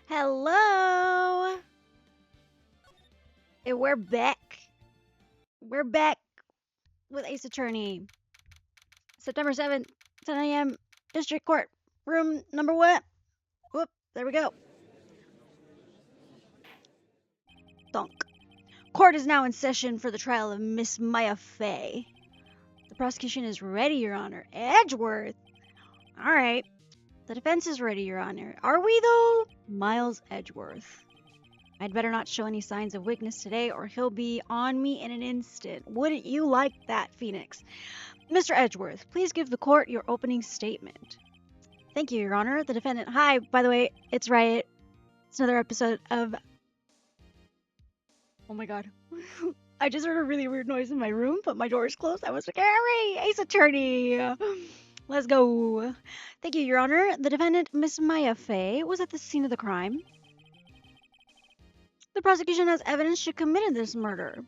Hello! And we're back. We're back with Ace Attorney. September 7th, 10 a.m. District Court. Room number what? Whoop, there we go. Thunk. Court is now in session for the trial of Miss Maya Fay. The prosecution is ready, Your Honor. Edgeworth! Alright. The defense is ready, Your Honor. Are we, though? Miles Edgeworth. I'd better not show any signs of weakness today, or he'll be on me in an instant. Wouldn't you like that, Phoenix? Mr. Edgeworth, please give the court your opening statement. Thank you, Your Honor. The defendant. Hi, by the way, it's Riott. It's another episode of. Oh my god. I just heard a really weird noise in my room, but my door is closed. I was like, Harry, Ace Attorney. Let's go. Thank you, Your Honor. The defendant, Miss Maya Fay, was at the scene of the crime. The prosecution has evidence she committed this murder,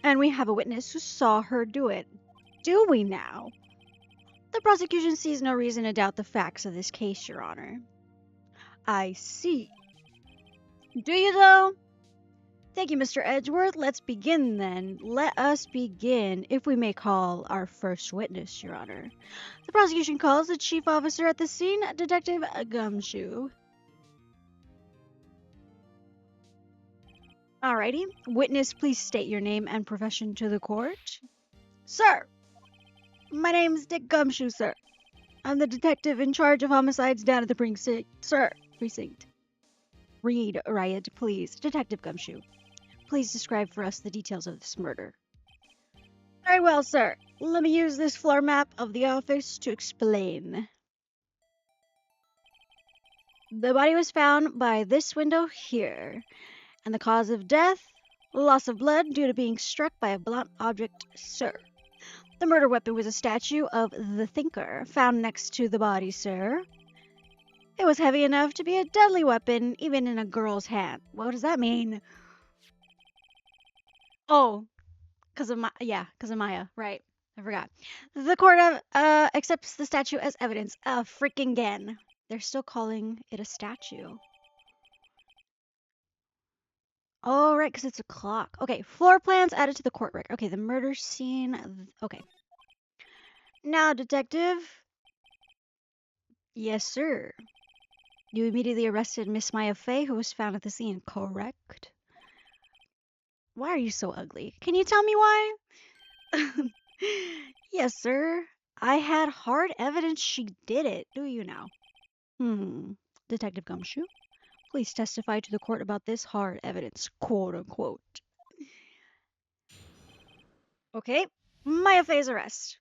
and we have a witness who saw her do it. Do we now? The prosecution sees no reason to doubt the facts of this case, Your Honor. I see. Do you, though? Thank you, Mr. Edgeworth. Let's begin, then. Let us begin, if we may call our first witness, Your Honor. The prosecution calls the chief officer at the scene, Detective Gumshoe. Alrighty. Witness, please state your name and profession to the court. Sir, my name's Dick Gumshoe, sir. I'm the detective in charge of homicides down at the precinct. Sir, precinct. Read, Riott, please. Detective Gumshoe. Please describe for us the details of this murder. Very well, sir. Let me use this floor map of the office to explain. The body was found by this window here. And the cause of death? Loss of blood due to being struck by a blunt object, sir. The murder weapon was a statue of the Thinker found next to the body, sir. It was heavy enough to be a deadly weapon, even in a girl's hand. What does that mean? Oh, because of Maya, right. I forgot. The court accepts the statue as evidence. Freaking again. They're still calling it a statue. Oh, right, because it's a clock. Okay, floor plans added to the court record. Okay, the murder scene. Okay. Now, detective. Yes, sir. You immediately arrested Miss Maya Fay, who was found at the scene, correct? Why are you so ugly? Can you tell me why? Yes, sir. I had hard evidence she did it. Do you now? Detective Gumshoe, please testify to the court about this hard evidence, quote unquote. Okay. Maya Fay's arrest.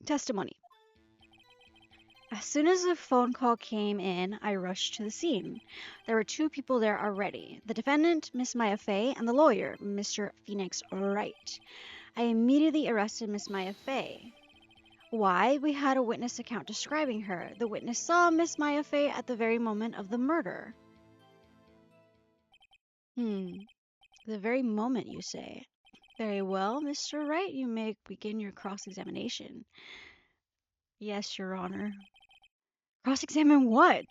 Testimony. As soon as the phone call came in, I rushed to the scene. There were two people there already, the defendant, Miss Maya Fay, and the lawyer, Mr. Phoenix Wright. I immediately arrested Miss Maya Fay. Why? We had a witness account describing her. The witness saw Miss Maya Fay at the very moment of the murder. The very moment, you say? Very well, Mr. Wright, you may begin your cross-examination. Yes, Your Honor. Cross-examine what?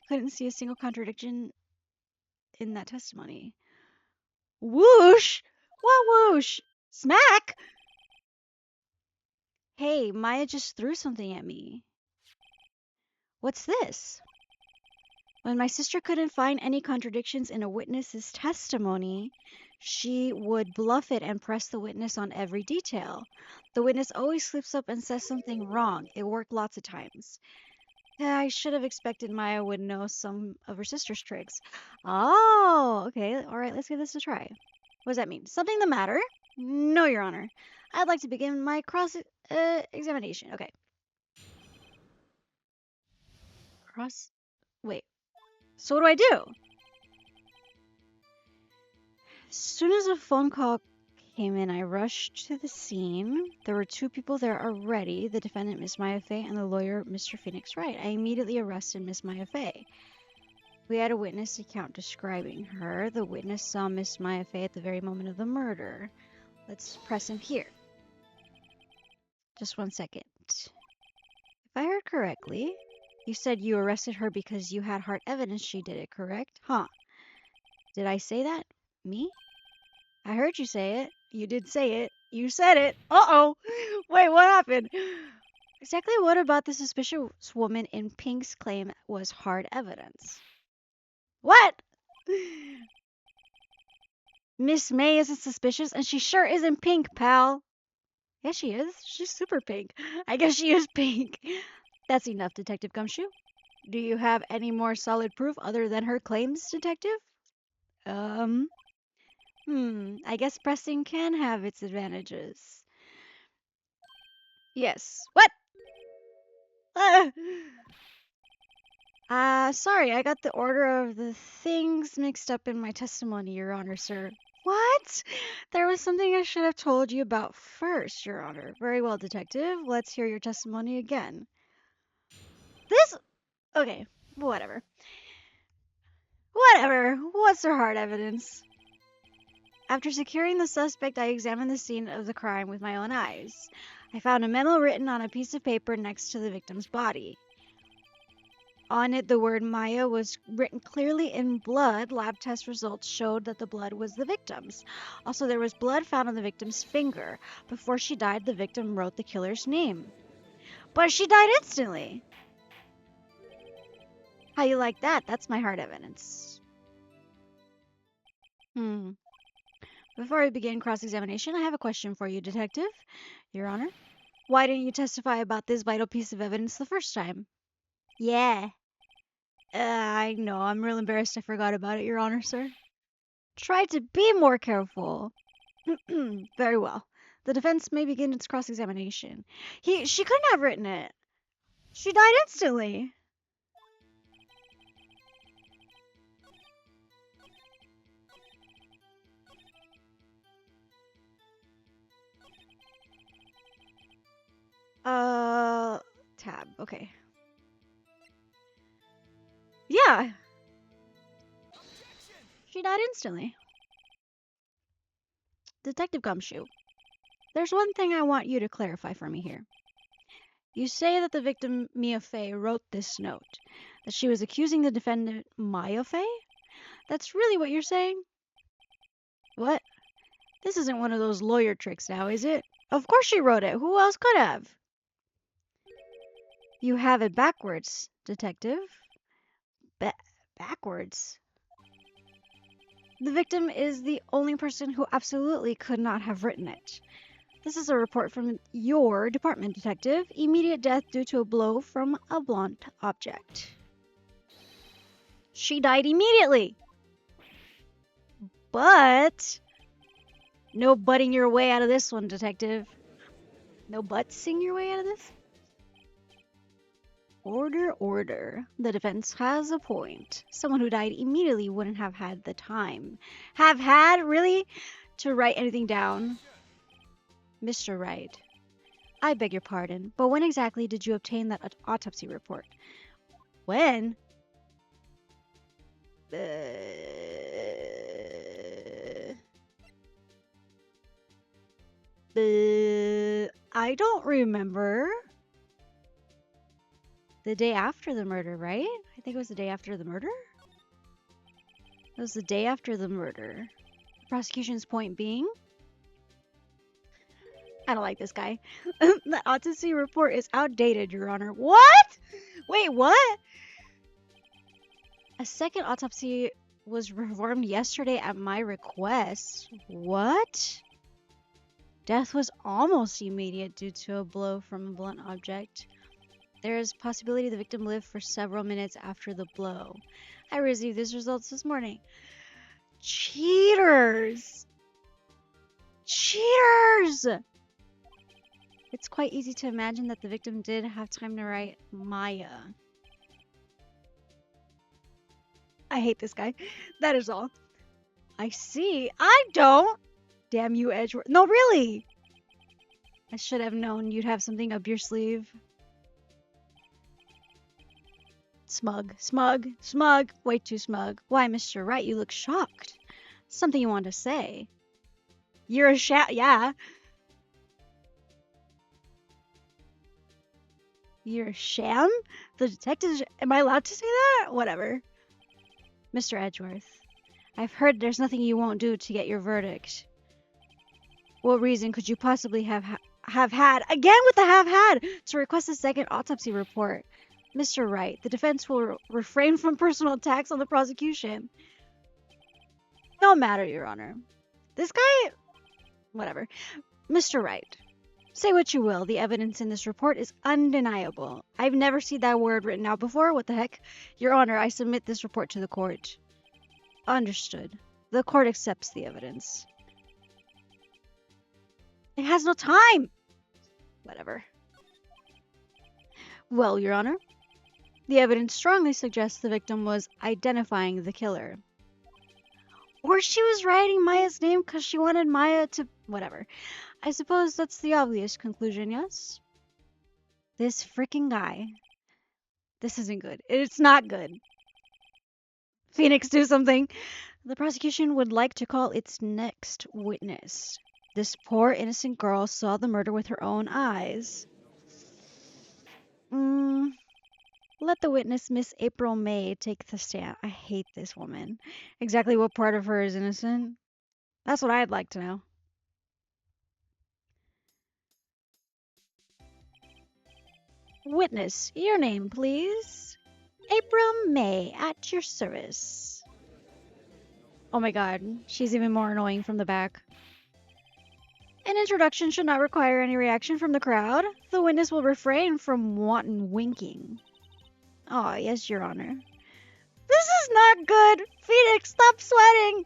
Couldn't see a single contradiction in that testimony. Whoosh! What whoosh? Smack! Hey, Maya just threw something at me. What's this? When my sister couldn't find any contradictions in a witness's testimony, she would bluff it and press the witness on every detail. The witness always slips up and says something wrong. It worked lots of times. I should have expected Maya would know some of her sister's tricks. Oh, okay. All right, let's give this a try. What does that mean? Something the matter? No, Your Honor. I'd like to begin my cross-examination. Okay. Wait. So what do I do? As soon as a phone call came in, I rushed to the scene. There were two people there already, the defendant, Miss Maya Fay, and the lawyer, Mr. Phoenix Wright. I immediately arrested Miss Maya Fay. We had a witness account describing her. The witness saw Miss Maya Fay at the very moment of the murder. Let's press him here. Just 1 second. If I heard correctly, You said you arrested her because you had hard evidence she did it, correct? Huh. Did I say that? Me? I heard you say it. You did say it. You said it. Uh-oh. Wait, what happened? Exactly what about the suspicious woman in pink's claim was hard evidence? What? Miss May isn't suspicious, and she sure isn't pink, pal. Yeah, she is. She's super pink. I guess she is pink. That's enough, Detective Gumshoe. Do you have any more solid proof other than her claims, Detective? Um, I guess pressing can have its advantages. Yes. What? Ah! Sorry, I got the order of the things mixed up in my testimony, Your Honor, sir. What? There was something I should have told you about first, Your Honor. Very well, Detective. Let's hear your testimony again. This. Okay, whatever. Whatever. What's the hard evidence? After securing the suspect, I examined the scene of the crime with my own eyes. I found a memo written on a piece of paper next to the victim's body. On it, the word Maya was written clearly in blood. Lab test results showed that the blood was the victim's. Also, there was blood found on the victim's finger. Before she died, the victim wrote the killer's name. But she died instantly. How you like that? That's my hard evidence. Before we begin cross-examination, I have a question for you, Detective. Your Honor. Why didn't you testify about this vital piece of evidence the first time? Yeah. I know. I'm real embarrassed I forgot about it, Your Honor, sir. Try to be more careful. Very well. The defense may begin its cross-examination. She couldn't have written it. She died instantly. Tab. Okay. Yeah. She died instantly. Detective Gumshoe, there's one thing I want you to clarify for me here. You say that the victim, Mia Fey, wrote this note, that she was accusing the defendant, Maya Fey? That's really what you're saying? What? This isn't one of those lawyer tricks now, is it? Of course she wrote it. Who else could have? You have it backwards, Detective. Backwards? The victim is the only person who absolutely could not have written it. This is a report from your department, Detective. Immediate death due to a blow from a blunt object. She died immediately. But no butting your way out of this one, Detective. No buttsing your way out of this? Order, order. The defense has a point. Someone who died immediately wouldn't have had the time. Have had, really? To write anything down? Mr. Wright, I beg your pardon, but when exactly did you obtain that autopsy report? When? I don't remember. The day after the murder, right? I think it was the day after the murder? It was the day after the murder. The prosecution's point being? I don't like this guy. The autopsy report is outdated, Your Honor. What? Wait, what? A second autopsy was performed yesterday at my request. What? Death was almost immediate due to a blow from a blunt object. There is possibility the victim lived for several minutes after the blow. I received these results this morning. Cheaters! Cheaters! It's quite easy to imagine that the victim did have time to write Maya. I hate this guy. That is all. I see. I don't. Damn you, Edgeworth. No, really. I should have known you'd have something up your sleeve. Smug, smug, smug. Way too smug. Why, Mr. Wright, you look shocked. Something you want to say. You're a yeah. You're a sham? The detectives... Am I allowed to say that? Whatever. Mr. Edgeworth, I've heard there's nothing you won't do to get your verdict. What reason could you possibly have had, again with the have had, to request a second autopsy report? Mr. Wright, the defense will refrain from personal attacks on the prosecution. No matter, Your Honor. This guy... Whatever. Mr. Wright, say what you will, the evidence in this report is undeniable. I've never seen that word written out before. What the heck? Your Honor, I submit this report to the court. Understood. The court accepts the evidence. It has no time! Whatever. Well, Your Honor, the evidence strongly suggests the victim was identifying the killer. Or she was writing Maya's name because she wanted Maya to... Whatever. I suppose that's the obvious conclusion, yes? This freaking guy. This isn't good. It's not good. Phoenix, do something. The prosecution would like to call its next witness. This poor innocent girl saw the murder with her own eyes. Let the witness, Miss April May, take the stand. I hate this woman. Exactly what part of her is innocent? That's what I'd like to know. Witness, your name, please. April May, at your service. Oh my god, she's even more annoying from the back. An introduction should not require any reaction from the crowd. The witness will refrain from wanton winking. Oh, yes, Your Honor. This is not good! Phoenix, stop sweating!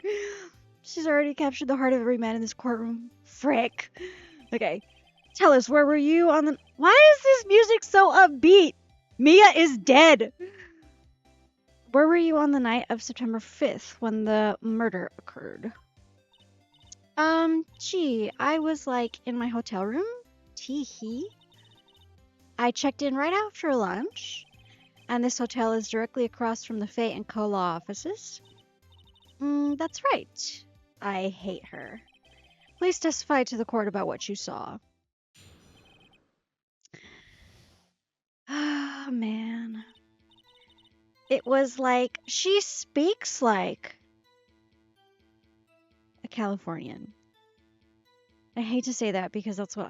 She's already captured the heart of every man in this courtroom. Frick. Okay. Tell us, where were you on the... Why is this music so upbeat? Mia is dead! Where were you on the night of September 5th when the murder occurred? Gee, I was like in my hotel room. Tee-hee. I checked in right after lunch. And this hotel is directly across from the Fate and Co. law offices. That's right. I hate her. Please testify to the court about what you saw. Ah, man. It was like, she speaks like a Californian. I hate to say that because that's how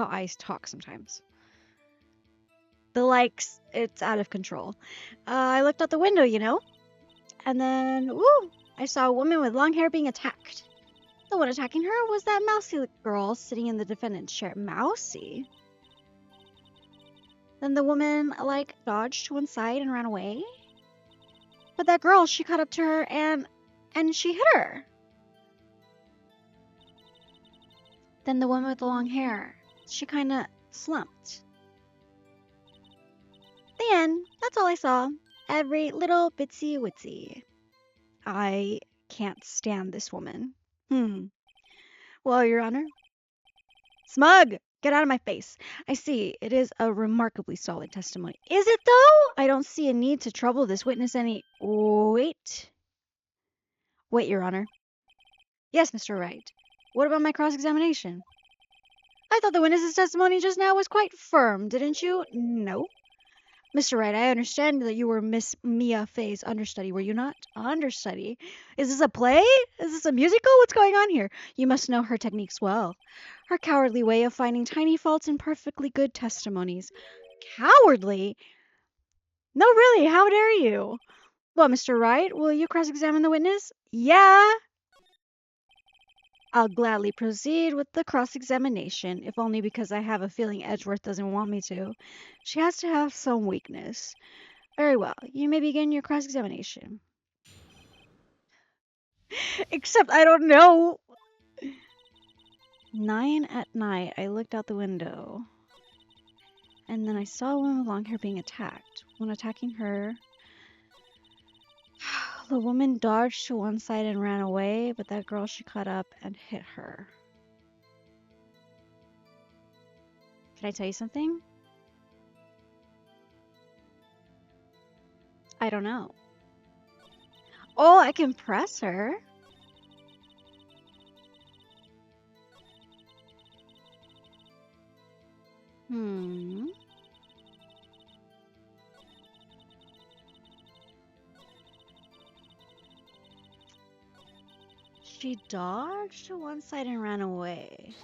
I talk sometimes. The likes, it's out of control. I looked out the window, you know, and then, woo, I saw a woman with long hair being attacked. The one attacking her was that mousy girl sitting in the defendant's chair. Mousy? Then the woman, like, dodged to one side and ran away. But that girl, she caught up to her and she hit her. Then the woman with the long hair, she kind of slumped. The end. That's all I saw. Every little bitsy witsy. I can't stand this woman. Well, Your Honor. Smug! Get out of my face. I see. It is a remarkably solid testimony. Is it, though? I don't see a need to trouble this witness any... Wait. Wait, Your Honor. Yes, Mr. Wright. What about my cross-examination? I thought the witness's testimony just now was quite firm, didn't you? No. Mr. Wright, I understand that you were Miss Mia Fay's understudy, were you not? Understudy? Is this a play? Is this a musical? What's going on here? You must know her techniques well. Her cowardly way of finding tiny faults in perfectly good testimonies. Cowardly? No, really, how dare you? Well, Mr. Wright, will you cross-examine the witness? Yeah. I'll gladly proceed with the cross-examination, if only because I have a feeling Edgeworth doesn't want me to. She has to have some weakness. Very well, you may begin your cross-examination. Except I don't know. 9 at night, I looked out the window. And then I saw a woman with long hair being attacked. When attacking her, the woman dodged to one side and ran away, but that girl, she caught up and hit her. Can I tell you something? I don't know. Oh, I can press her. Hmm. She dodged to one side and ran away.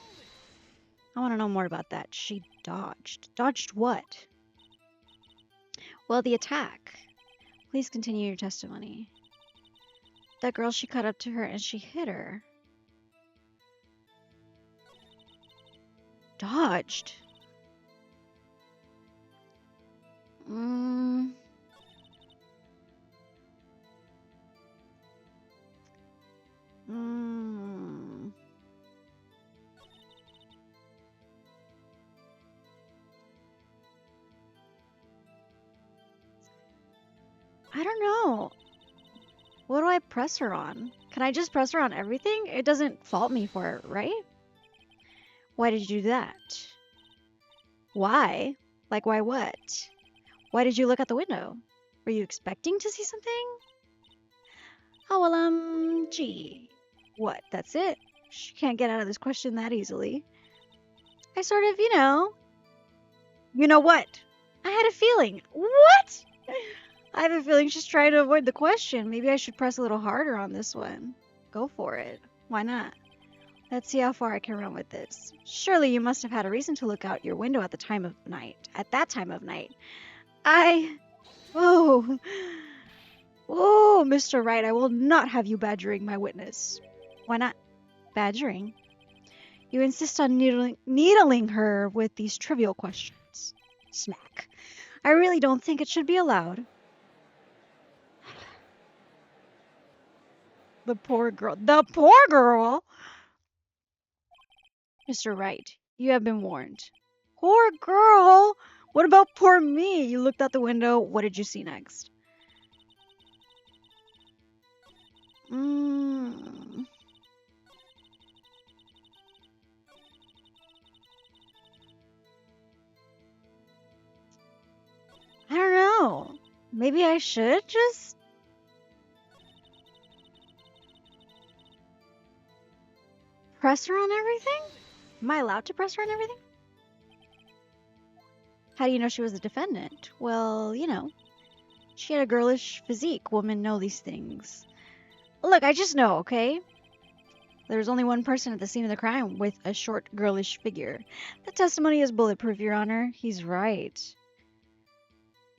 I want to know more about that. She dodged. Dodged what? Well, the attack. Please continue your testimony. That girl, she cut up to her and she hit her. Dodged. Mm. Mm. I don't know. What do I press her on? Can I just press her on everything? It doesn't fault me for it, right? Why did you do that? Why? Like, why what? Why did you look out the window? Were you expecting to see something? Oh, well, gee. What, that's it? She can't get out of this question that easily. I sort of, You know what? I had a feeling. What? I have a feeling she's trying to avoid the question. Maybe I should press a little harder on this one. Go for it. Why not? Let's see how far I can run with this. Surely you must have had a reason to look out your window at the time of night. At that time of night. Oh. Oh, Mr. Wright, I will not have you badgering my witness. Why not? Badgering? You insist on needling her with these trivial questions. Smack. I really don't think it should be allowed. The poor girl. The poor girl! Mr. Wright, you have been warned. Poor girl! What about poor me? You looked out the window. What did you see next? I don't know. Maybe I should just... press her on everything? Am I allowed to press her on everything? How do you know she was a defendant? Well, she had a girlish physique. Women know these things. Look, I just know, okay? There's only one person at the scene of the crime with a short, girlish figure. The testimony is bulletproof, Your Honor. He's right.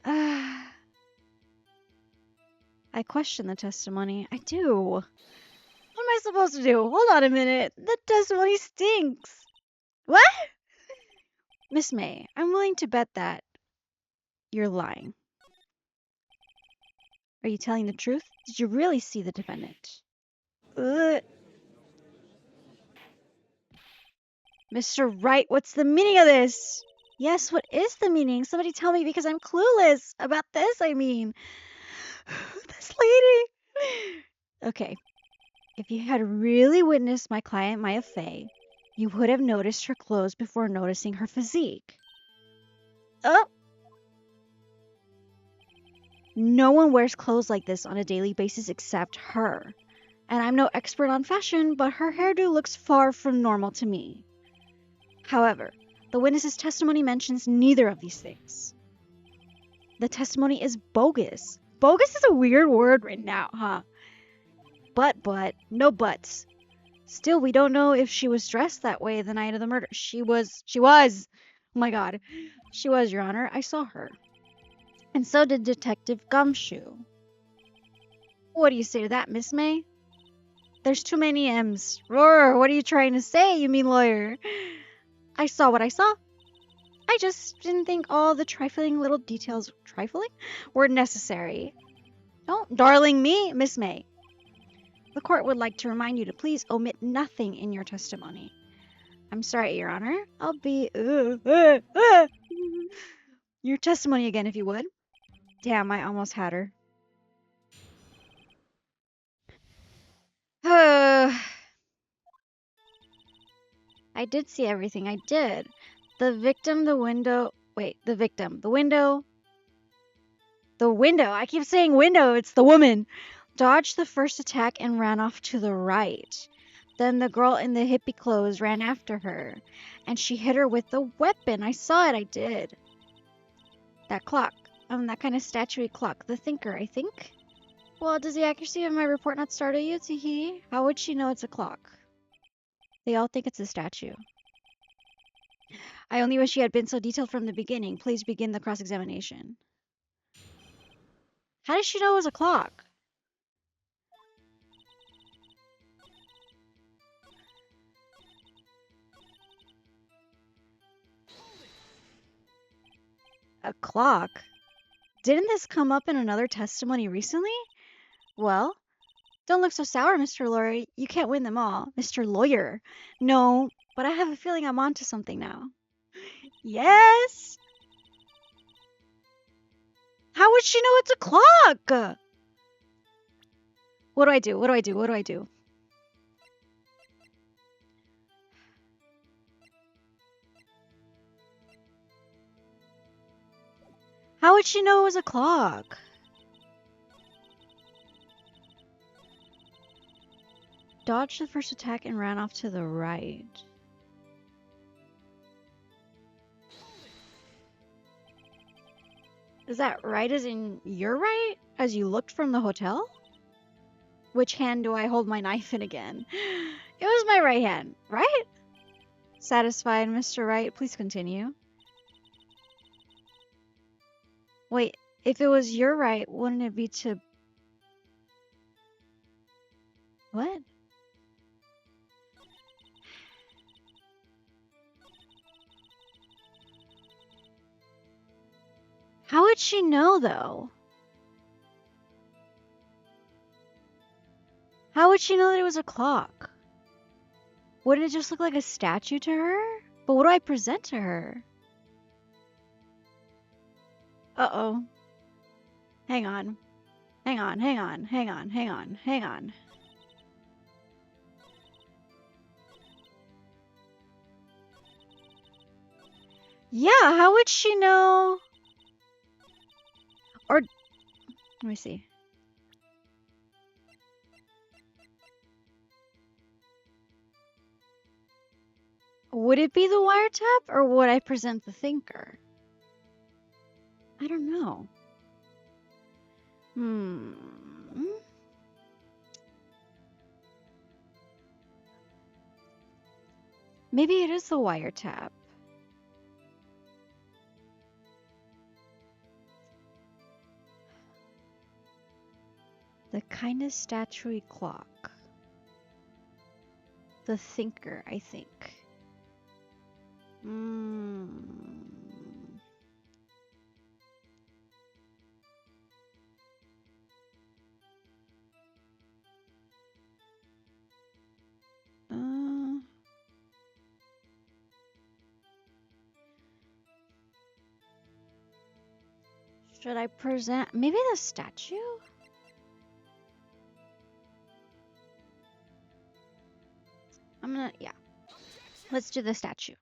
I question the testimony. I do. What am I supposed to do? Hold on a minute. The testimony stinks. What? Miss May, I'm willing to bet that you're lying. Are you telling the truth? Did you really see the defendant? Mr. Wright, what's the meaning of this? Yes, what is the meaning? Somebody tell me because I'm clueless about this, I mean. This lady. Okay, if you had really witnessed my client, Maya Fey, you would have noticed her clothes before noticing her physique. Oh! No one wears clothes like this on a daily basis except her. And I'm no expert on fashion, but her hairdo looks far from normal to me. However, the witness's testimony mentions neither of these things. The testimony is bogus. Bogus is a weird word right now, huh? But, no buts. Still, we don't know if she was dressed that way the night of the murder. She was. Oh my god. She was, Your Honor. I saw her. And so did Detective Gumshoe. What do you say to that, Miss May? There's too many M's. Roar, what are you trying to say, you mean lawyer? I saw what I saw. I just didn't think all the trifling little details were necessary. Don't darling me, Miss May. The court would like to remind you to please omit nothing in your testimony. I'm sorry, Your Honor. I'll be... Your testimony again, if you would. Damn, I almost had her. I did see everything. I did. The victim, the window... Wait, the victim. The window... The window. I keep saying window. It's the woman. Dodged the first attack and ran off to the right. Then the girl in the hippie clothes ran after her, and she hit her with the weapon. I saw it, I did. That clock. That kind of statuey clock. The thinker, I think. Well, does the accuracy of my report not startle you, Teehee? How would she know it's a clock? They all think it's a statue. I only wish she had been so detailed from the beginning. Please begin the cross-examination. How does she know it was a clock? A clock? Didn't this come up in another testimony recently? Well, don't look so sour, Mr. Lawyer. You can't win them all. Mr. Lawyer. No, but I have a feeling I'm onto something now. Yes! How would she know it's a clock? What do I do? What do I do? What do I do? How would she know it was a clock? Dodged the first attack and ran off to the right. Is that right as in your right? As you looked from the hotel? Which hand do I hold my knife in again? It was my right hand, right? Satisfied, Mr. Wright, please continue. Wait, if it was your right, wouldn't it be to... What? How would she know, though? How would she know that it was a clock? Wouldn't it just look like a statue to her? But what do I present to her? Uh-oh. Hang on. Hang on, hang on, hang on, hang on, hang on. Yeah, how would she know? Or, let me see. Would it be the wiretap, or would I present the thinker? I don't know. Maybe it is the wiretap. The kind of statuey clock. The thinker, I think. Should I present maybe the statue? Yeah. Let's do the statue.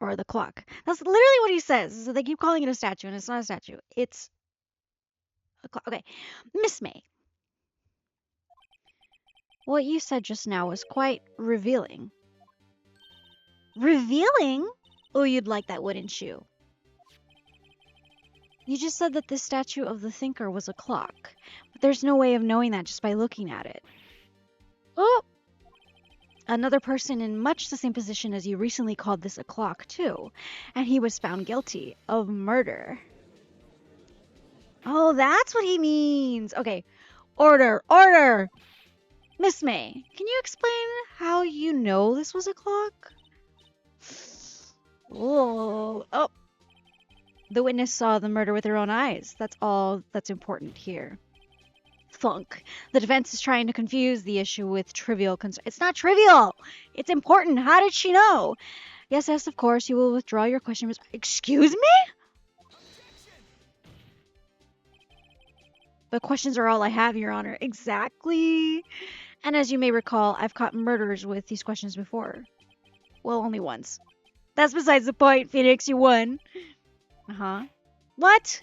Or the clock. That's literally what he says. So they keep calling it a statue, and it's not a statue. It's a clock. Okay. Miss May. What you said just now was quite revealing. Revealing? Oh, you'd like that, wouldn't you? You just said that the statue of the thinker was a clock. But there's no way of knowing that just by looking at it. Oh! Another person in much the same position as you recently called this a clock, too. And he was found guilty of murder. Oh, that's what he means. Okay. Order! Order! Miss May, can you explain how you know this was a clock? Oh. The witness saw the murder with her own eyes. That's all that's important here. Thunk. The defense is trying to confuse the issue with trivial concern. It's not trivial. It's important. How did she know? Yes, of course. You will withdraw your question. Excuse me? The questions are all I have, Your Honor. Exactly. And as you may recall, I've caught murderers with these questions before. Well, only once. That's besides the point, Phoenix. You won. What?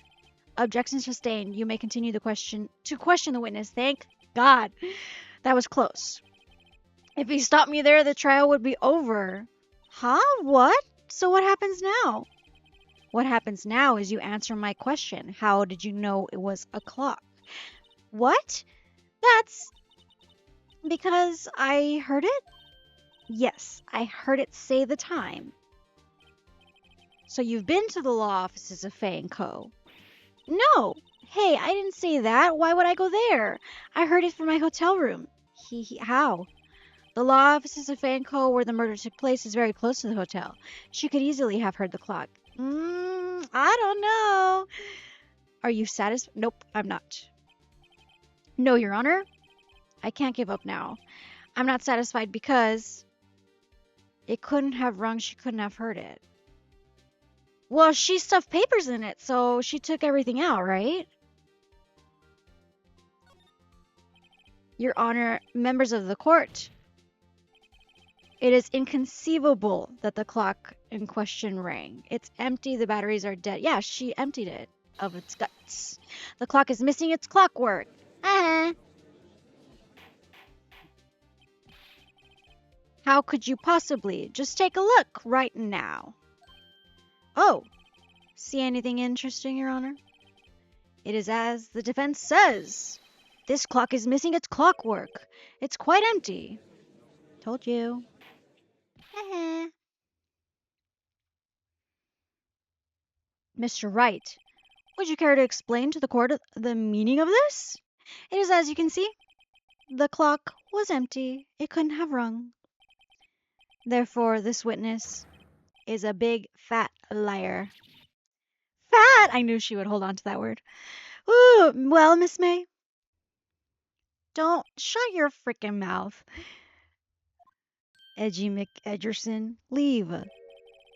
Objection sustained. You may continue to question the witness. Thank God. That was close. If he stopped me there, the trial would be over. Huh? What? So what happens now? What happens now is you answer my question. How did you know it was a clock? What? That's because I heard it? Yes, I heard it say the time. So you've been to the law offices of Fay and Co. No. Hey, I didn't say that. Why would I go there? I heard it from my hotel room. How? The law offices of Fay and Co. where the murder took place is very close to the hotel. She could easily have heard the clock. I don't know. Are you satisfied? Nope, I'm not. No, Your Honor. I can't give up now. I'm not satisfied because it couldn't have rung. She couldn't have heard it. Well, she stuffed papers in it, so she took everything out, right? Your Honor, members of the court, it is inconceivable that the clock in question rang. It's empty, the batteries are dead. Yeah, she emptied it of its guts. The clock is missing its clockwork. How could you possibly? Just take a look right now. Oh, see anything interesting, Your Honor? It is as the defense says. This clock is missing its clockwork. It's quite empty. Told you. Mr. Wright, would you care to explain to the court the meaning of this? It is as you can see. The clock was empty. It couldn't have rung. Therefore, this witness is a big, fat liar. Fat! I knew she would hold on to that word. Ooh, well, Miss May, don't shut your frickin' mouth. Edgy McEdgerson, leave.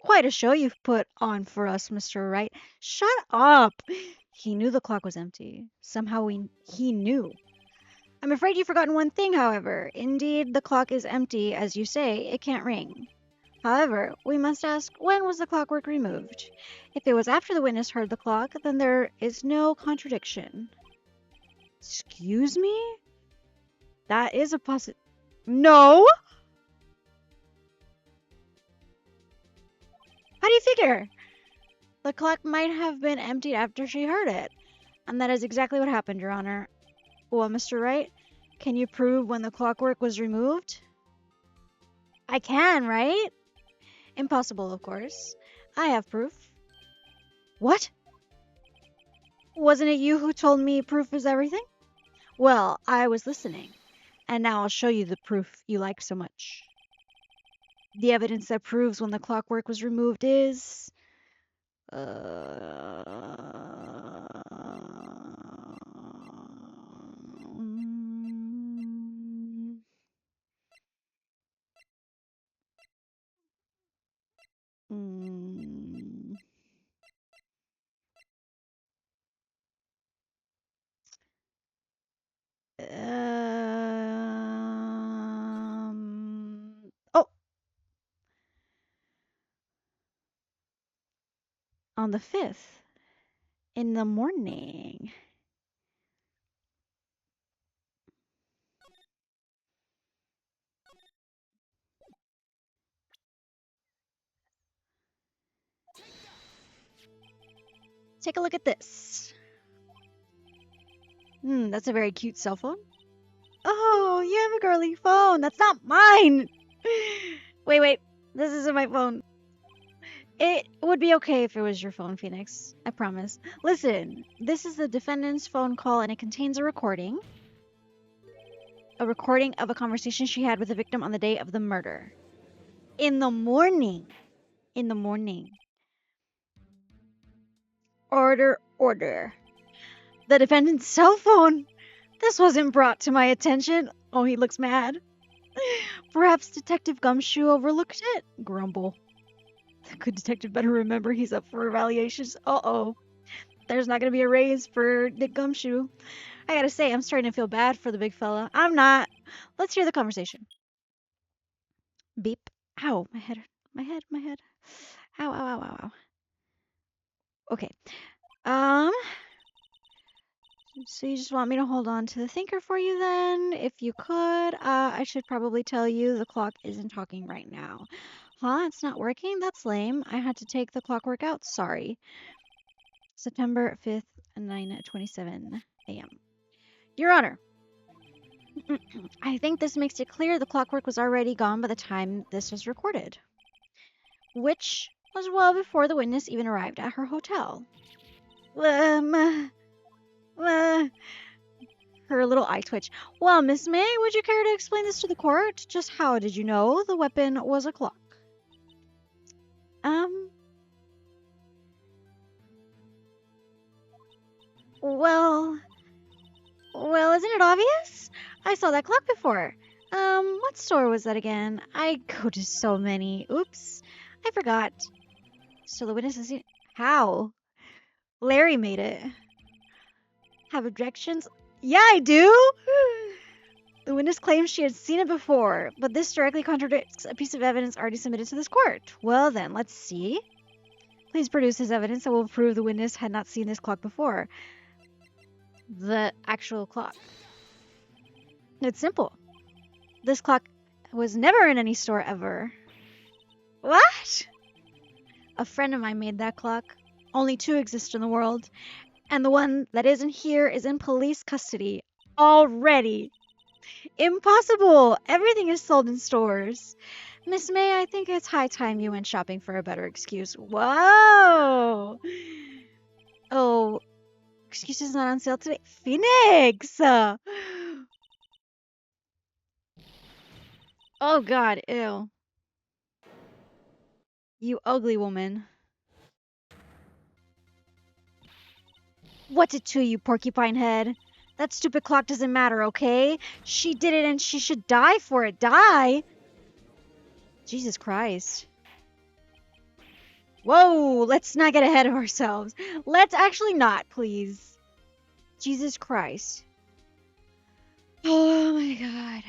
Quite a show you've put on for us, Mr. Wright. Shut up! He knew the clock was empty. Somehow he knew. I'm afraid you've forgotten one thing, however. Indeed, the clock is empty, as you say. It can't ring. However, we must ask, when was the clockwork removed? If it was after the witness heard the clock, then there is no contradiction. Excuse me? That is a No! How do you figure? The clock might have been emptied after she heard it. And that is exactly what happened, Your Honor. Well, Mr. Wright, can you prove when the clockwork was removed? I can, right? Impossible, of course. I have proof. What? Wasn't it you who told me proof is everything? Well, I was listening. And now I'll show you the proof you like so much. The evidence that proves when the clockwork was removed is... oh, on the 5th, in the morning. Take a look at this. That's a very cute cell phone. Oh, you have a girly phone. That's not mine. Wait. This isn't my phone. It would be okay if it was your phone, Phoenix. I promise. Listen, this is the defendant's phone call and it contains a recording. A recording of a conversation she had with the victim on the day of the murder. In the morning. Order. The defendant's cell phone. This wasn't brought to my attention. Oh, he looks mad. Perhaps Detective Gumshoe overlooked it? Grumble. The good detective better remember he's up for evaluations. Uh-oh. There's not going to be a raise for Dick Gumshoe. I gotta say, I'm starting to feel bad for the big fella. I'm not. Let's hear the conversation. Beep. Ow, my head. Ow. Okay. So you just want me to hold on to the thinker for you then? If you could, I should probably tell you the clock isn't talking right now. Huh? It's not working? That's lame. I had to take the clockwork out. Sorry. September 5th, 9:27 a.m. Your Honor, I think this makes it clear the clockwork was already gone by the time this was recorded, which was well before the witness even arrived at her hotel. Um, uh, her little eye twitch. Well, Miss May, would you care to explain this to the court? Just how did you know the weapon was a clock? Um, well, isn't it obvious? I saw that clock before. What store was that again? I go to so many. Oops, I forgot. So the witness has seen. How? Larry made it. Have objections? Yeah, I do! The witness claims she had seen it before, but this directly contradicts a piece of evidence already submitted to this court. Well then, let's see. Please produce his evidence that will prove the witness had not seen this clock before. The actual clock. It's simple. This clock was never in any store ever. What? A friend of mine made that clock. Only two exist in the world, and the one that isn't here is in police custody already. Impossible! Everything is sold in stores. Miss May, I think it's high time you went shopping for a better excuse. Whoa! Oh, excuses not on sale today. Phoenix! Oh god, ew. You ugly woman. What's it to you, porcupine head? That stupid clock doesn't matter, okay? She did it and she should die for it. Die? Jesus Christ. Whoa, let's not get ahead of ourselves. Let's actually not, please. Jesus Christ. Oh my god.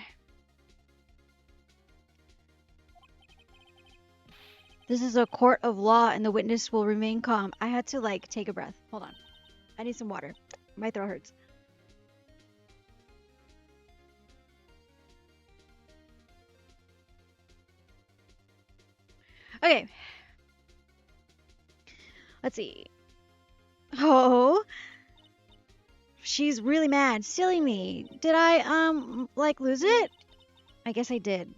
This is a court of law and the witness will remain calm. I had to like take a breath. Hold on. I need some water. My throat hurts. Okay. Let's see. Oh, she's really mad. Silly me. Did I, like lose it? I guess I did.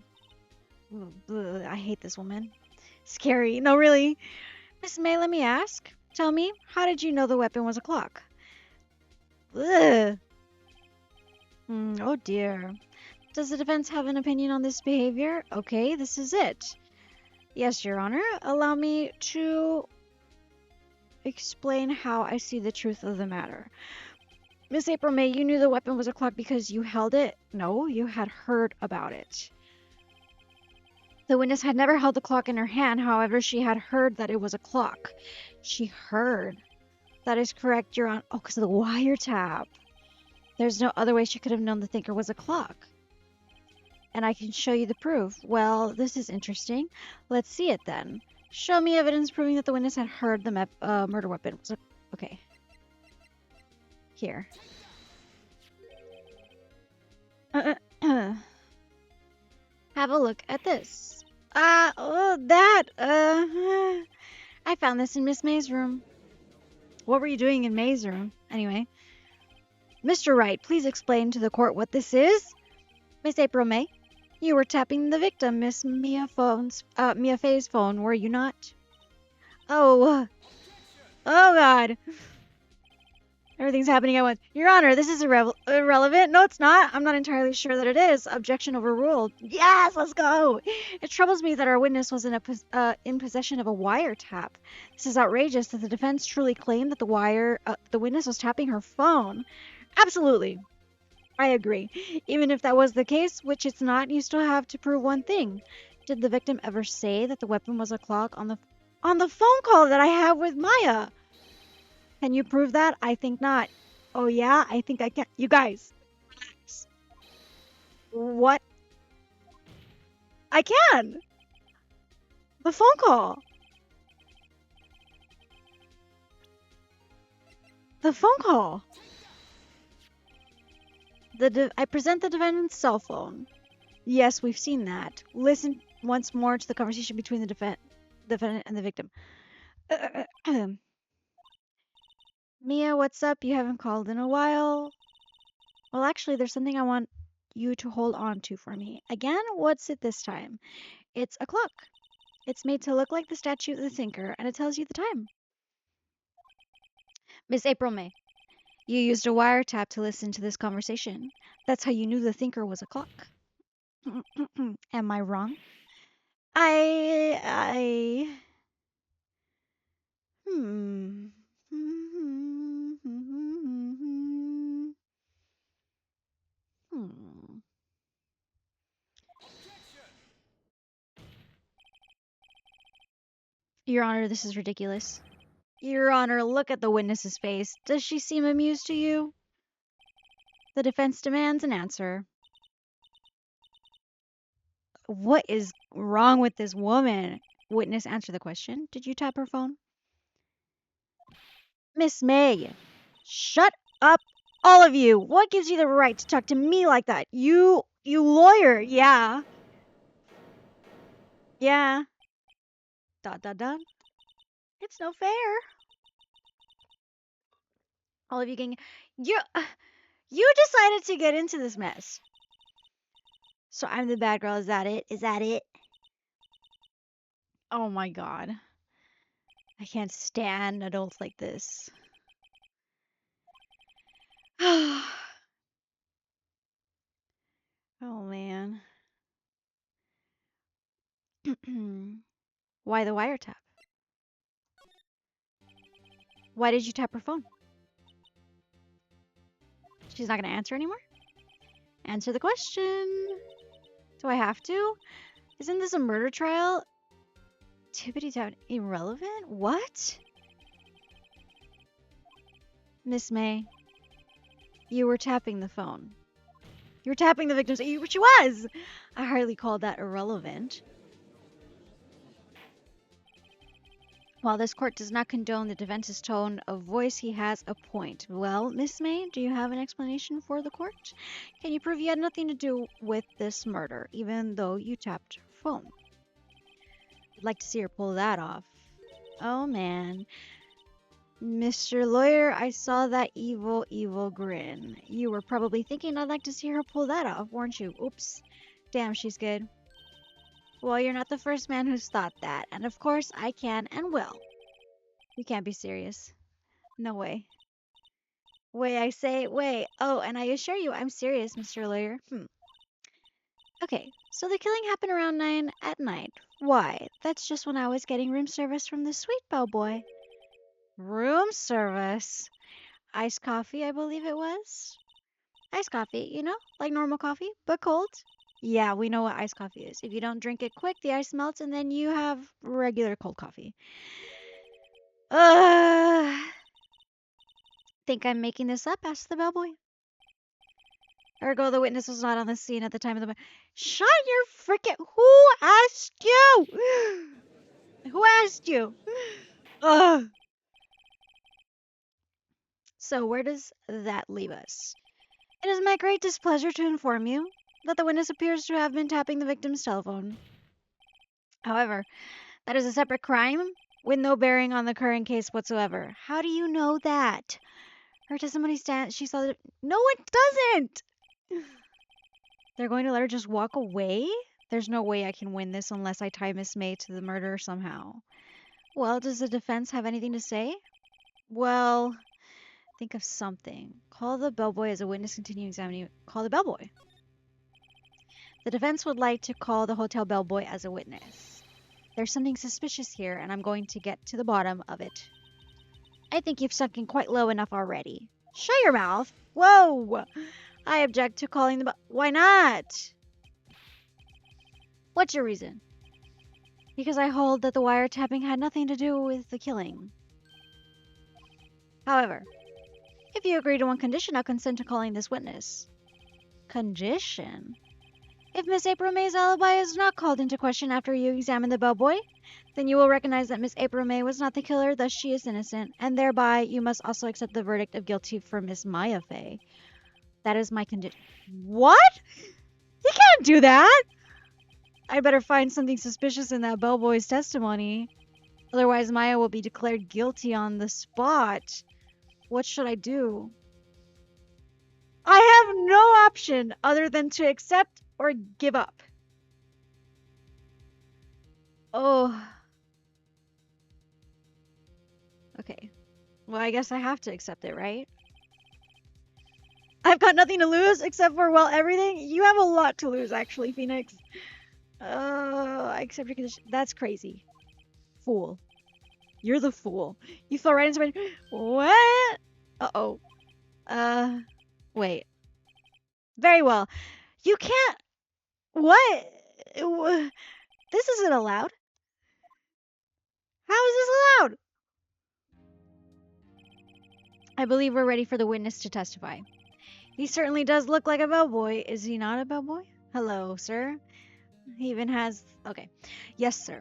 Ugh, I hate this woman. Scary. No, really. Miss May, let me ask. Tell me, how did you know the weapon was a clock? Ugh. Oh dear. Does the defense have an opinion on this behavior? Okay, this is it. Yes, Your Honor. Allow me to explain how I see the truth of the matter. Miss April May, you knew the weapon was a clock because you held it? No, you had heard about it. The witness had never held the clock in her hand, however, she had heard that it was a clock. She heard. That is correct, Your Honor. Oh, because of the wiretap. There's no other way she could have known the thinker was a clock. And I can show you the proof. Well, this is interesting. Let's see it then. Show me evidence proving that the witness had heard the murder weapon was a... Okay. Here. Have a look at this. I found this in Miss May's room. What were you doing in May's room? Anyway. Mr. Wright, please explain to the court what this is. Miss April May, you were tapping the victim, Miss Mia Fay's phone, were you not? Oh. Oh, God. Everything's happening at once. Your Honor, this is irrelevant. No, it's not. I'm not entirely sure that it is. Objection overruled. Yes, let's go. It troubles me that our witness was in possession of a wiretap. This is outrageous that the defense truly claimed that the witness was tapping her phone. Absolutely. I agree. Even if that was the case, which it's not, you still have to prove one thing. Did the victim ever say that the weapon was a clock on the phone call that I have with Maya? Can you prove that? I think not. Oh yeah? I think I can. You guys, relax. What? I can! The phone call! The phone call! I present the defendant's cell phone. Yes, we've seen that. Listen once more to the conversation between the defendant and the victim. Mia, what's up? You haven't called in a while. Well, actually, there's something I want you to hold on to for me. Again, what's it this time? It's a clock. It's made to look like the statue of the thinker, and it tells you the time. Miss April May, you used a wiretap to listen to this conversation. That's how you knew the thinker was a clock. Am I wrong? I. Hmm. Hmm. Your Honor, this is ridiculous. Your Honor, look at the witness's face. Does she seem amused to you? The defense demands an answer. What is wrong with this woman? Witness, answer the question. Did you tap her phone? Miss May, shut up, all of you. What gives you the right to talk to me like that? You lawyer. Yeah. Yeah. ... It's no fair. All of you getting... You decided to get into this mess. So I'm the bad girl. Is that it? Is that it? Oh my god. I can't stand adults like this. Oh man. Why the wiretap? Why did you tap her phone? She's not going to answer anymore? Answer the question. Do I have to? Isn't this a murder trial? Tippity tap irrelevant? What? Miss May, you were tapping the phone. You were tapping the victim's... She was! I hardly call that irrelevant. While this court does not condone the defense's tone of voice, he has a point. Well, Miss May, do you have an explanation for the court? Can you prove you had nothing to do with this murder, even though you tapped her phone? I'd like to see her pull that off. Oh, man. Mr. Lawyer, I saw that evil, evil grin. You were probably thinking I'd like to see her pull that off, weren't you? Oops. Damn, she's good. Well, you're not the first man who's thought that, and of course I can and will. You can't be serious. No way. Way, I say, way. Oh, and I assure you I'm serious, Mr. Lawyer. Okay, so the killing happened around 9 at night. Why? That's just when I was getting room service from the sweet bellboy. Room service? Iced coffee, I believe it was. Iced coffee, you know, like normal coffee, but cold. Yeah, we know what iced coffee is. If you don't drink it quick, the ice melts and then you have regular cold coffee. Think I'm making this up? Asked the bellboy. Ergo, the witness was not on the scene at the time of the... Shut your frickin'... Who asked you? Who asked you? Ugh. So where does that leave us? It is my great displeasure to inform you that the witness appears to have been tapping the victim's telephone. However, that is a separate crime with no bearing on the current case whatsoever. How do you know that? Her testimony stands. She saw that. No, it doesn't! They're going to let her just walk away? There's no way I can win this unless I tie Miss May to the murder somehow. Well, does the defense have anything to say? Well, think of something. Call the bellboy as a witness, continue examining. Call the bellboy. The defense would like to call the hotel bellboy as a witness. There's something suspicious here, and I'm going to get to the bottom of it. I think you've sunk in quite low enough already. Shut your mouth. Whoa! I object to calling the... Why not? What's your reason? Because I hold that the wiretapping had nothing to do with the killing. However, if you agree to one condition, I'll consent to calling this witness. Condition? If Miss April May's alibi is not called into question after you examine the bellboy, then you will recognize that Miss April May was not the killer, thus she is innocent, and thereby you must also accept the verdict of guilty for Miss Maya Fey. That is my condition. What? You can't do that! I better find something suspicious in that bellboy's testimony. Otherwise, Maya will be declared guilty on the spot. What should I do? I have no option other than to accept or give up. Oh. Okay. Well, I guess I have to accept it, right? I've got nothing to lose except for, well, everything. You have a lot to lose, actually, Phoenix. I accept your condition. That's crazy. Fool. You're the fool. You fell right into my... What? Uh-oh. Wait. Very well. You can't... What? This isn't allowed. How is this allowed? I believe we're ready for the witness to testify. He certainly does look like a bellboy. Is he not a bellboy? Hello, sir. He even has... Okay. Yes, sir.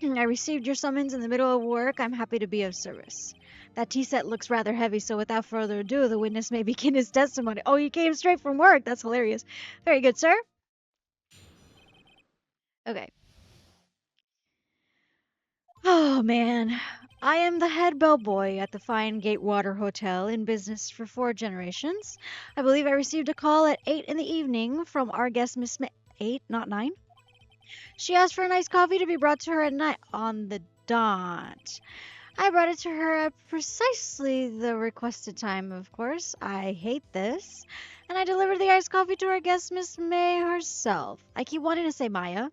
I received your summons in the middle of work. I'm happy to be of service. That tea set looks rather heavy, so without further ado, the witness may begin his testimony. Oh, he came straight from work. That's hilarious. Very good, sir. Okay. Oh, man. I am the head bellboy at the Fine Gatewater Hotel, in business for 4 generations. I believe I received a call at 8 in the evening from our guest, Miss 8, not 9. She asked for a nice coffee to be brought to her at night on the dot. I brought it to her at precisely the requested time, of course. I hate this. And I delivered the iced coffee to our guest, Miss May herself. I keep wanting to say Maya.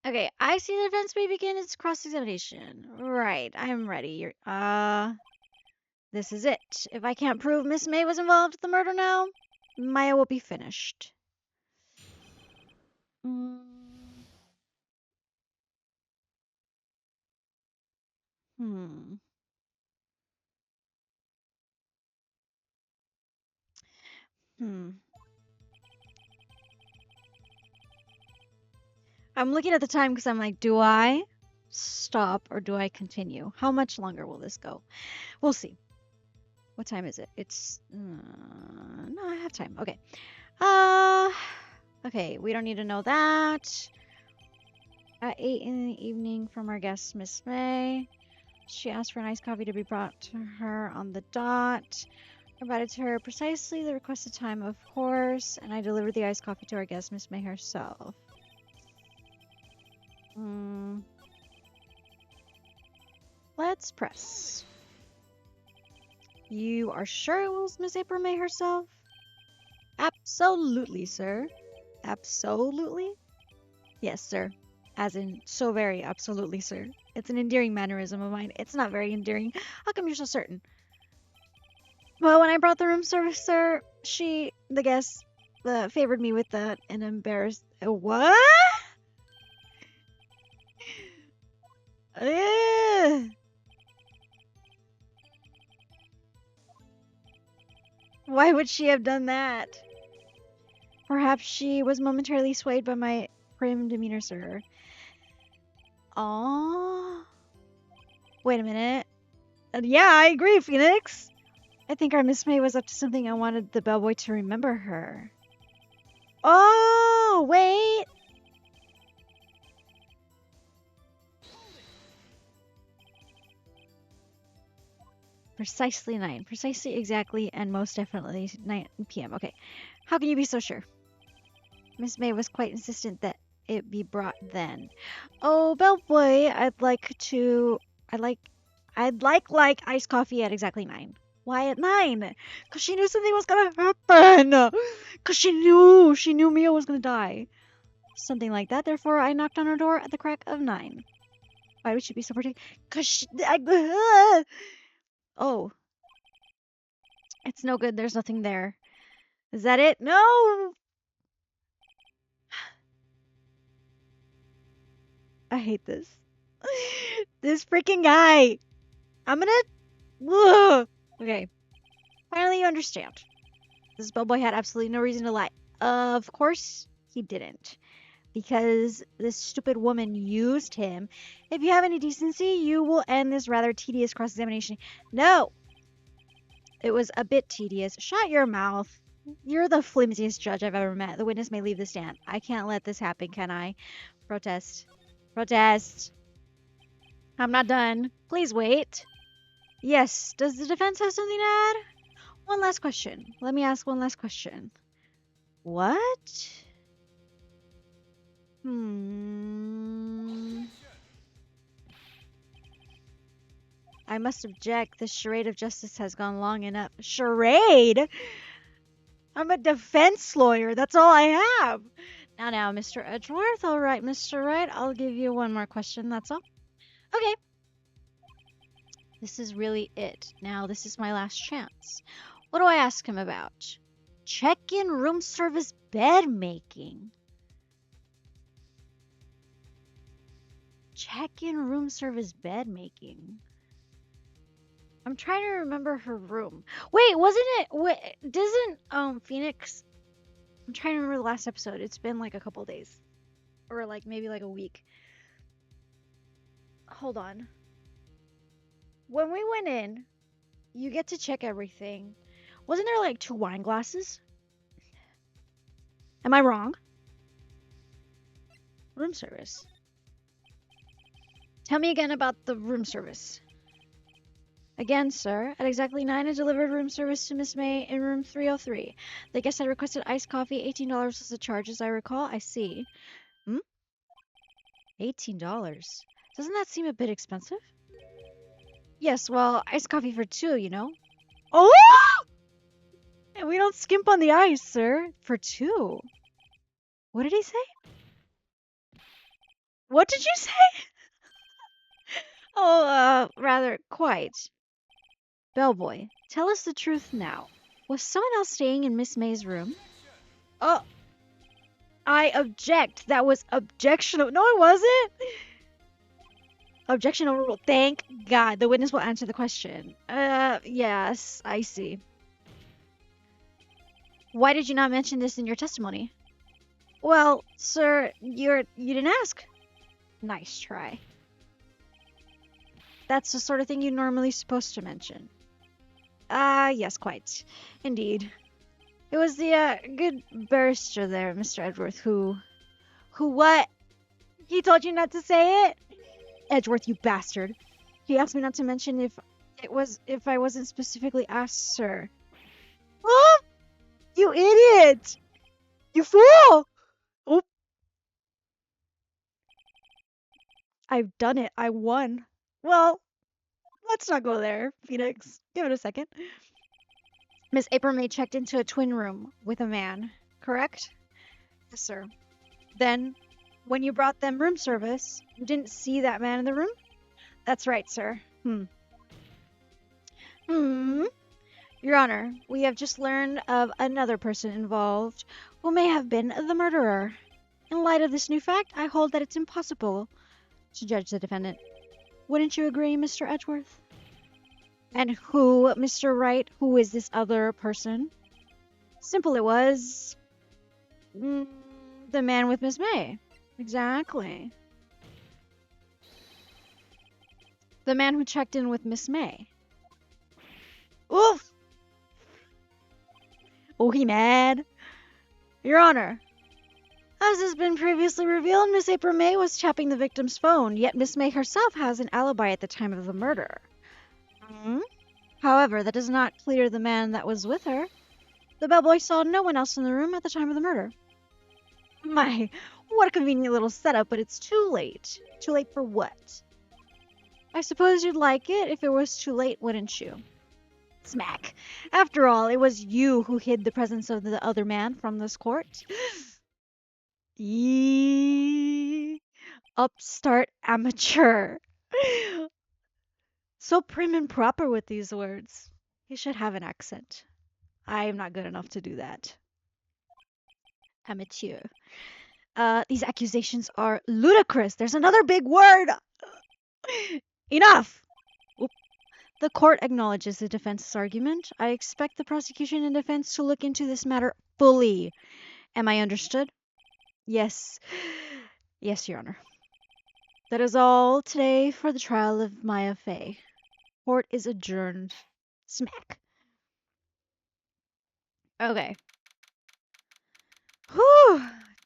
Okay, I see the defense may begin its cross-examination. Right, I'm ready. This is it. If I can't prove Miss May was involved with the murder now, Maya will be finished. Hmm. I'm looking at the time because I'm like, do I stop or do I continue? How much longer will this go? We'll see. What time is it? It's no, I have time. Okay. Okay, we don't need to know that. At 8 in the evening from our guest, Miss May. She asked for a nice coffee to be brought to her on the dot. I brought it to her precisely the requested time, of course, and I delivered the iced coffee to our guest, Miss May herself. Let's press. You are sure it was Miss April May herself? Absolutely, sir. Absolutely? Yes, sir. As in, so very absolutely, sir. It's an endearing mannerism of mine. It's not very endearing. How come you're so certain? Well, when I brought the room service, sir, the guest, favored me with an embarrassed... What? Why would she have done that? Perhaps she was momentarily swayed by my prim demeanor, sir. Aww. Wait a minute. Yeah, I agree, Phoenix. I think our Miss May was up to something. I wanted the bellboy to remember her. Oh, wait. Precisely 9. Precisely, exactly, and most definitely 9 p.m. Okay. How can you be so sure? Miss May was quite insistent that it be brought then. Oh, bellboy, I'd like iced coffee at exactly 9. Why at 9? Because she knew something was gonna happen. Because she knew Mia was gonna die. Something like that. Therefore, I knocked on her door at the crack of 9. Why would she be so particular? Because oh. It's no good. There's nothing there. Is that it? No! I hate this. This freaking guy. I'm gonna... Ugh. Okay. Finally, you understand. This bellboy had absolutely no reason to lie. Of course, he didn't. Because this stupid woman used him. If you have any decency, you will end this rather tedious cross-examination. No! It was a bit tedious. Shut your mouth. You're the flimsiest judge I've ever met. The witness may leave the stand. I can't let this happen, can I? Protest. Protest. I'm not done. Please wait. Yes. Does the defense have something to add? One last question. Let me ask one last question. What? I must object. This charade of justice has gone long enough. Charade? I'm a defense lawyer. That's all I have. Now, Mr. Edgeworth. All right, Mr. Wright. I'll give you one more question. That's all. Okay. This is really it. Now, this is my last chance. What do I ask him about? Check-in room service bed making. Check-in room service bed making. I'm trying to remember her room. Wait, wasn't it? Wait, doesn't Phoenix? I'm trying to remember the last episode. It's been like a couple days, or like maybe like a week. Hold on. When we went in, you get to check everything. Wasn't there like 2 wine glasses? Am I wrong? Room service. Tell me again about the room service. Again, sir, at exactly 9 I delivered room service to Miss May in room 303. The guest had requested iced coffee. $18 was the charge, as I recall. I see. $18? Doesn't that seem a bit expensive? Yes, well, iced coffee for 2, you know. Oh! And we don't skimp on the ice, sir. For 2. What did he say? What did you say? Oh, rather, quite. Bellboy, tell us the truth now. Was someone else staying in Miss May's room? Oh, I object. That was objectionable. No, it wasn't. Objection overruled. Thank God. The witness will answer the question. Yes, I see. Why did you not mention this in your testimony? Well, sir, you didn't ask. Nice try. That's the sort of thing you're normally supposed to mention. Yes, quite. Indeed. It was the, good barrister there, Mr. Edgeworth, who what? He told you not to say it? Edgeworth, you bastard. He asked me not to mention if I wasn't specifically asked, sir. Oh! You idiot! You fool! Oh. I've done it. I won. Well, let's not go there, Phoenix. Give it a second. Miss April May checked into a twin room with a man, correct? Yes, sir. Then, when you brought them room service, you didn't see that man in the room? That's right, sir. Your Honor, we have just learned of another person involved who may have been the murderer. In light of this new fact, I hold that it's impossible to judge the defendant. Wouldn't you agree, Mr. Edgeworth? And who, Mr. Wright, who is this other person? Simple it was. The man with Miss May. Exactly. The man who checked in with Miss May. Oof! Oh, he mad? Your Honor, as has been previously revealed, Miss April May was tapping the victim's phone, yet Miss May herself has an alibi at the time of the murder. However, that does not clear the man that was with her. The bellboy saw no one else in the room at the time of the murder. My, what a convenient little setup, but it's too late. Too late for what? I suppose you'd like it if it was too late, wouldn't you? Smack. After all, it was you who hid the presence of the other man from this court. Yee. Upstart amateur. So prim and proper with these words. He should have an accent. I am not good enough to do that. Amateur. These accusations are ludicrous. There's another big word. Enough! Oop. The court acknowledges the defense's argument. I expect the prosecution and defense to look into this matter fully. Am I understood? Yes. Yes, Your Honor. That is all today for the trial of Maya Fey. Court is adjourned. Smack. Okay. Whew.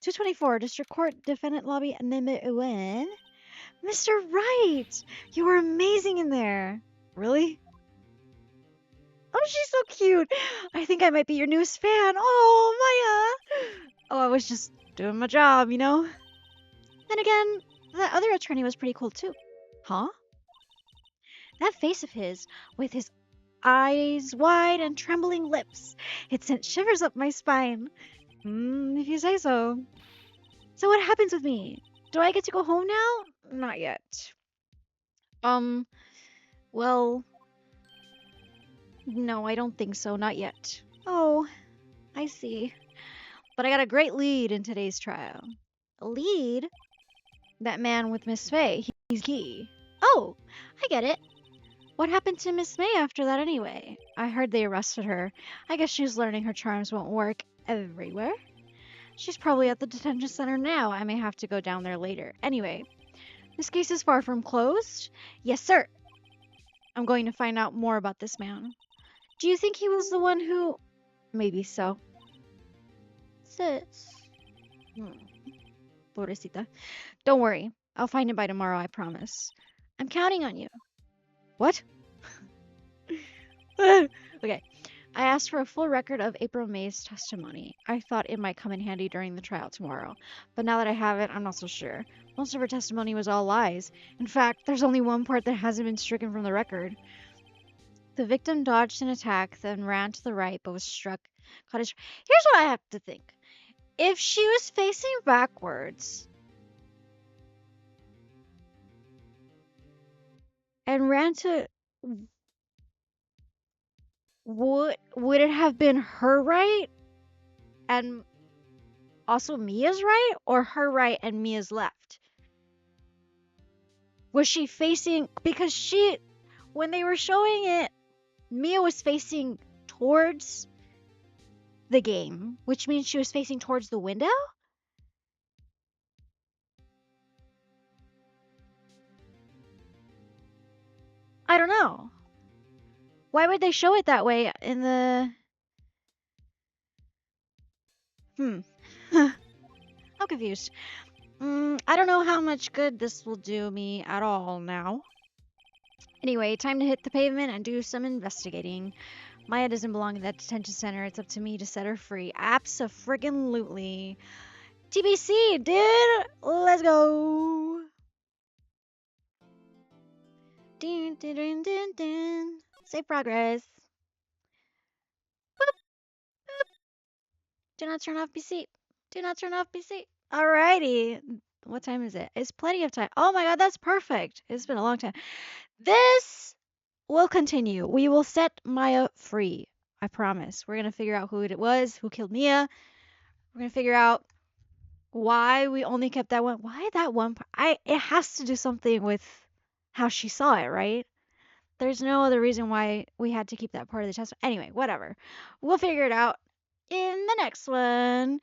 224, District Court Defendant Lobby, Amendment 1. Mr. Wright, you were amazing in there. Really? Oh, she's so cute. I think I might be your newest fan. Oh, Maya. Oh, I was just doing my job, you know? Then again, that other attorney was pretty cool too. Huh? That face of his, with his eyes wide and trembling lips, it sent shivers up my spine. If you say so. So what happens with me? Do I get to go home now? Not yet. Well, no, I don't think so. Not yet. Oh, I see. But I got a great lead in today's trial. A lead? That man with Miss Fay. He's key. Oh, I get it. What happened to Miss May after that anyway? I heard they arrested her. I guess she's learning her charms won't work everywhere. She's probably at the detention center now. I may have to go down there later. Anyway, this case is far from closed. Yes, sir. I'm going to find out more about this man. Do you think he was the one who... Maybe so. Sis. Pobrecita. Don't worry. I'll find him by tomorrow, I promise. I'm counting on you. What? Okay. I asked for a full record of April May's testimony. I thought it might come in handy during the trial tomorrow. But now that I have it, I'm not so sure. Most of her testimony was all lies. In fact, there's only one part that hasn't been stricken from the record. The victim dodged an attack, then ran to the right, but was struck. Here's what I have to think. If she was facing backwards and ran to... Would it have been her right and also Mia's right, or her right and Mia's left? Was she facing... Because when they were showing it, Mia was facing towards the game, which means she was facing towards the window? I don't know. Why would they show it that way in the... I'm confused. I don't know how much good this will do me at all now. Anyway, time to hit the pavement and do some investigating. Maya doesn't belong in that detention center. It's up to me to set her free. Abso-friggin-lutely. TBC, dude! Let's go! Dun, dun, dun, dun, dun. Save progress. Boop, boop. Do not turn off PC. Do not turn off PC. Alrighty. What time is it? It's plenty of time. Oh my god, that's perfect. It's been a long time. This will continue. We will set Maya free. I promise. We're going to figure out who it was, who killed Mia. We're going to figure out why we only kept that one. Why that one part? It has to do something with how she saw it, right? There's no other reason why we had to keep that part of the test. Anyway, whatever. We'll figure it out in the next one.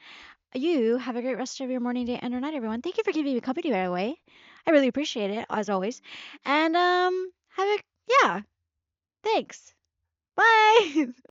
You have a great rest of your morning, day, and or night, everyone. Thank you for keeping me company, by the way. I really appreciate it, as always. And, yeah. Thanks. Bye.